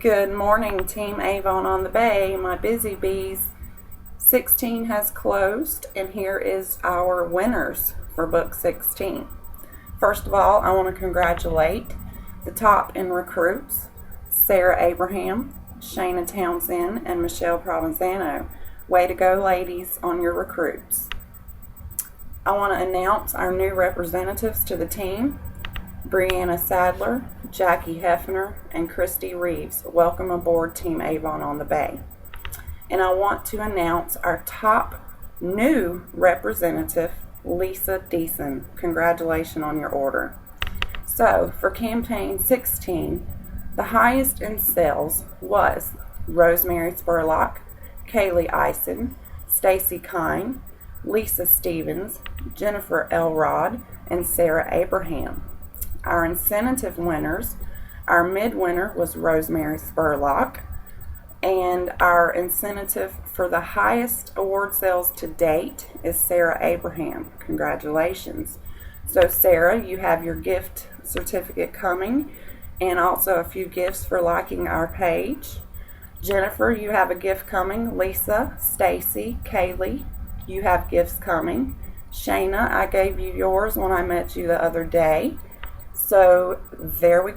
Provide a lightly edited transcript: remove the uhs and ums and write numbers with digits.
Good morning, Team Avon on the Bay, my busy bees. 16 has closed, and here is our winners for book 16. First of all, I want to congratulate the top in recruits, Sarah Abraham, Shayna Townsend, and Michelle Provenzano. Way to go, ladies, on your recruits. I want to announce our new representatives to the team. Brianna Sadler, Jackie Hefner, and Christy Reeves. Welcome aboard Team Avon on the Bay. And I want to announce our top new representative, Lisa Deason. Congratulations on your order. So, for campaign 16, the highest in sales was Rosemary Spurlock, Kaylee Eisen, Stacy Kine, Lisa Stevens, Jennifer Elrod, and Sarah Abraham. Our incentive winners, our mid-winner was Rosemary Spurlock, and our incentive for the highest award sales to date is Sarah Abraham. Congratulations. So Sarah, you have your gift certificate coming, and also a few gifts for liking our page. Jennifer, you have a gift coming. Lisa, Stacy, Kaylee, you have gifts coming. Shayna, I gave you yours when I met you the other day. So there we